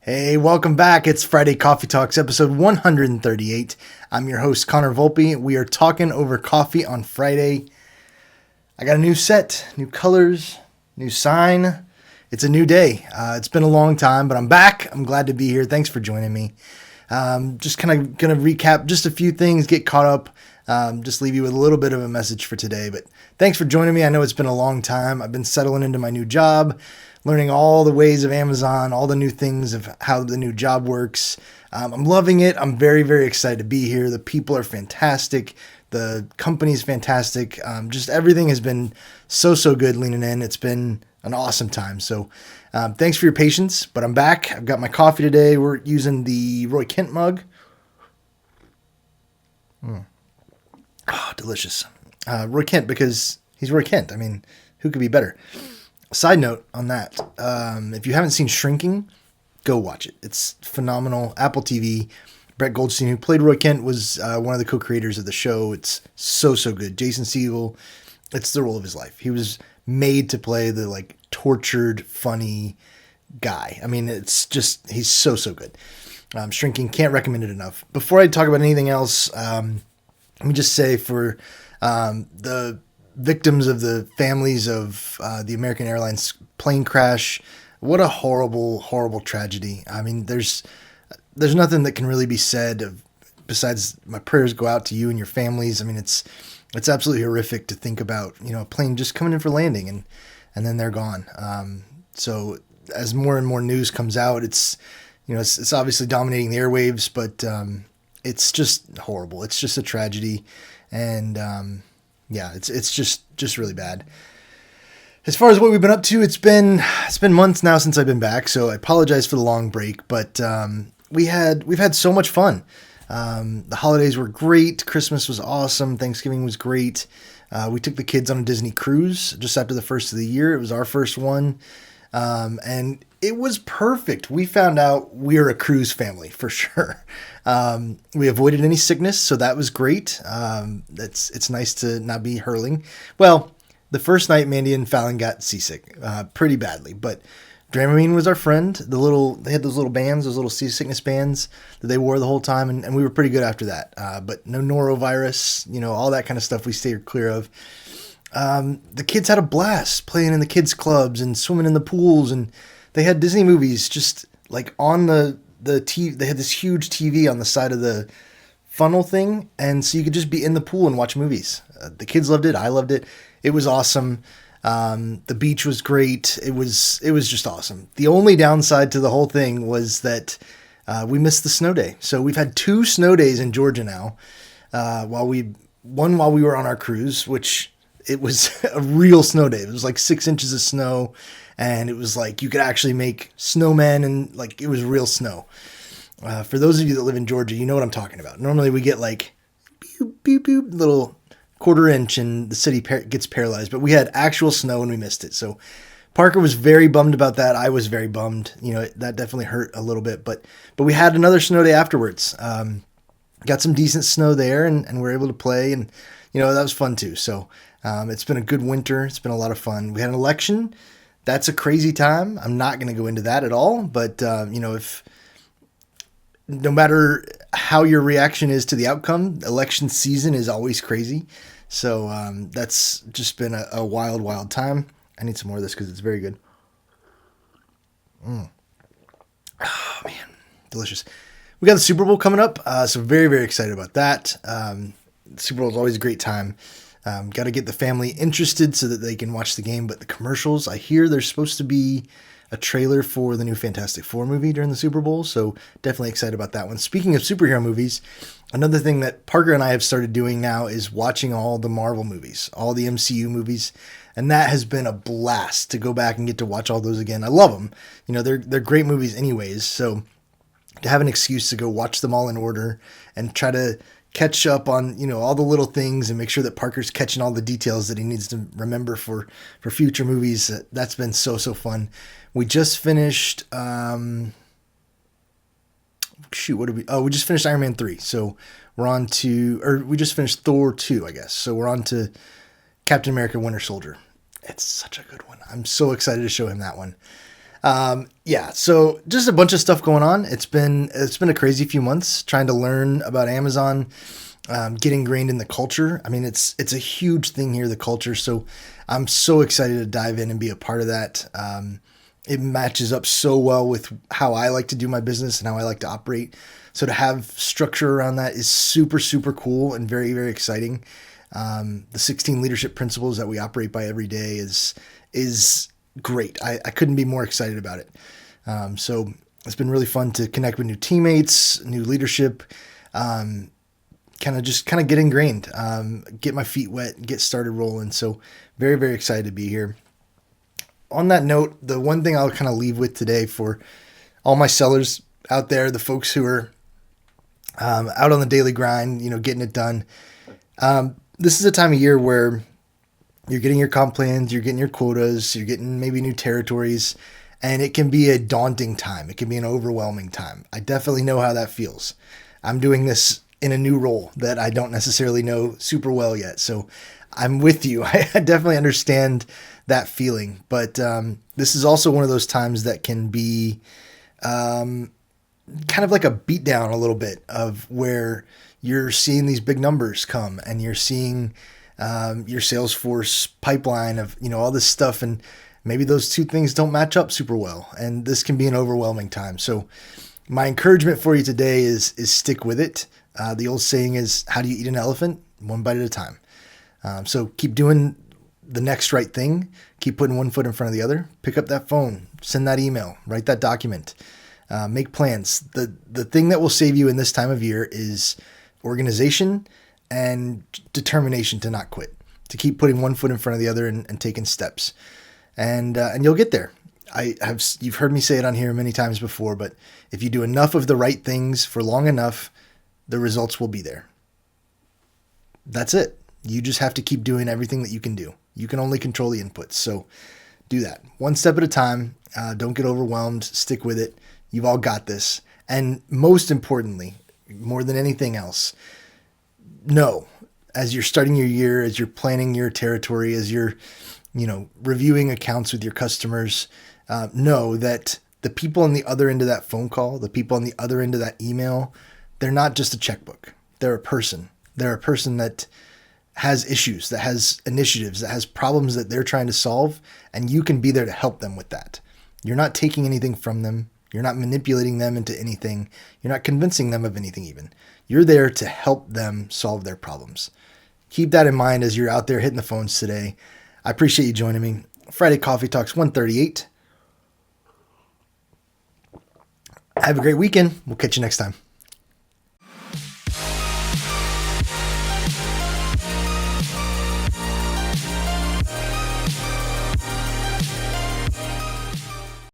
Hey, welcome back. It's Friday Coffee Talks, episode 138. I'm your host, Connor Volpe. We are talking over coffee on Friday. I got a new set, new colors, new sign. It's a new day. It's been a long time, but I'm back. I'm glad to be here. Thanks for joining me. Just kind of going to recap just a few things, get caught up, just leave you with a little bit of a message for today. But thanks for joining me. I know it's been a long time. I've been settling into my new job, learning all the ways of Amazon, all the new things of how the new job works. I'm loving it. I'm very, very excited to be here. The people are fantastic. The company's fantastic. Just everything has been so good leaning in. It's been an awesome time. So thanks for your patience, but I'm back. I've got my coffee today. We're using the Roy Kent mug. Oh, delicious. Roy Kent, because he's Roy Kent. I mean, who could be better? Side note on that, if you haven't seen Shrinking, go watch it. It's phenomenal. Apple TV. Brett Goldstein, who played Roy Kent, was one of the co-creators of the show. It's so good. Jason Segel, it's the role of his life. He was made to play the tortured, funny guy. I mean, it's just, he's so good. Shrinking, can't recommend it enough. Before I talk about anything else, let me just say for the victims of the families of the American Airlines plane crash, what a horrible tragedy. I mean, there's nothing that can really be said besides my prayers go out to you and your families. I mean, it's absolutely horrific to think about, a plane just coming in for landing and then they're gone. So as more and more news comes out, it's obviously dominating the airwaves, but it's just horrible. It's just a tragedy. And it's just really bad. As far as what we've been up to, it's been months now since I've been back, so I apologize for the long break, but we've had so much fun. The holidays were great. Christmas was awesome. Thanksgiving was great. We took the kids on a Disney cruise just after the first of the year. It was our first one. And it was perfect. We found out we're a cruise family for sure. We avoided any sickness, so that was great. It's nice to not be hurling. Well, the first night, Mandy and Fallon got seasick pretty badly, but Dramamine was our friend. They had those little bands, those little seasickness bands that they wore the whole time, and we were pretty good after that. But no norovirus, all that kind of stuff we stayed clear of. The kids had a blast playing in the kids clubs and swimming in the pools, and they had Disney movies just on the TV. They had this huge TV on the side of the funnel thing, and so you could just be in the pool and watch movies. The kids loved it. I loved it. It was awesome. The beach was great. It was just awesome. The only downside to the whole thing was that we missed the snow day. So we've had 2 snow days in Georgia now. While we were on our cruise, which it was a real snow day. It was 6 inches of snow, and it was you could actually make snowmen, and it was real snow. For those of you that live in Georgia, you know what I'm talking about. Normally we get beep, beep, beep, little quarter inch and the city gets paralyzed, but we had actual snow and we missed it. So Parker was very bummed about that. I was very bummed. That definitely hurt a little bit, but we had another snow day afterwards. Got some decent snow there and we're able to play, and that was fun too. So it's been a good winter. It's been a lot of fun. We had an election. That's a crazy time. I'm not going to go into that at all, but if no matter how your reaction is to the outcome, election season is always crazy. So that's just been a wild time. I need some more of this because it's very good. Oh, man. Delicious. We got the Super Bowl coming up, so very, very excited about that. The Super Bowl is always a great time. Got to get the family interested so that they can watch the game. But the commercials, I hear there's supposed to be a trailer for the new Fantastic Four movie during the Super Bowl, so definitely excited about that one. Speaking of superhero movies, another thing that Parker and I have started doing now is watching all the Marvel movies, all the MCU movies, and that has been a blast to go back and get to watch all those again. I love them. They're great movies anyways, so to have an excuse to go watch them all in order and try to catch up on, all the little things and make sure that Parker's catching all the details that he needs to remember for future movies. That's been so fun. We just finished, we just finished Iron Man 3. So we just finished Thor 2, I guess. So we're on to Captain America Winter Soldier. It's such a good one. I'm so excited to show him that one. Yeah, so just a bunch of stuff going on. It's been a crazy few months trying to learn about Amazon, get ingrained in the culture. I mean, it's a huge thing here, the culture. So I'm so excited to dive in and be a part of that. It matches up so well with how I like to do my business and how I like to operate. So to have structure around that is super, super cool and very, very exciting. The 16 leadership principles that we operate by every day is great. I couldn't be more excited about it. So it's been really fun to connect with new teammates, new leadership, kind of get ingrained, get my feet wet, get started rolling. So very, very excited to be here. On that note, the one thing I'll kind of leave with today for all my sellers out there, the folks who are out on the daily grind, getting it done. This is a time of year where you're getting your comp plans, you're getting your quotas, you're getting maybe new territories, and it can be a daunting time. It can be an overwhelming time. I definitely know how that feels. I'm doing this in a new role that I don't necessarily know super well yet. So I'm with you. I definitely understand that feeling. But this is also one of those times that can be kind of like a beatdown a little bit of where you're seeing these big numbers come and you're seeing your Salesforce pipeline of, all this stuff. And maybe those two things don't match up super well. And this can be an overwhelming time. So my encouragement for you today is stick with it. The old saying is, how do you eat an elephant? One bite at a time. So keep doing the next right thing. Keep putting one foot in front of the other. Pick up that phone, send that email, write that document, make plans. The thing that will save you in this time of year is organization and determination to not quit, to keep putting one foot in front of the other and taking steps. And you'll get there. You've heard me say it on here many times before, but if you do enough of the right things for long enough, the results will be there. That's it. You just have to keep doing everything that you can do. You can only control the inputs. So do that one step at a time. Don't get overwhelmed. Stick with it. You've all got this. And most importantly, more than anything else, know as you're starting your year, as you're planning your territory, as you're, reviewing accounts with your customers, know that the people on the other end of that phone call, the people on the other end of that email, they're not just a checkbook. They're a person. They're a person that has issues, that has initiatives, that has problems that they're trying to solve, and you can be there to help them with that. You're not taking anything from them. You're not manipulating them into anything. You're not convincing them of anything even. You're there to help them solve their problems. Keep that in mind as you're out there hitting the phones today. I appreciate you joining me. Friday Coffee Talks 138. Have a great weekend. We'll catch you next time.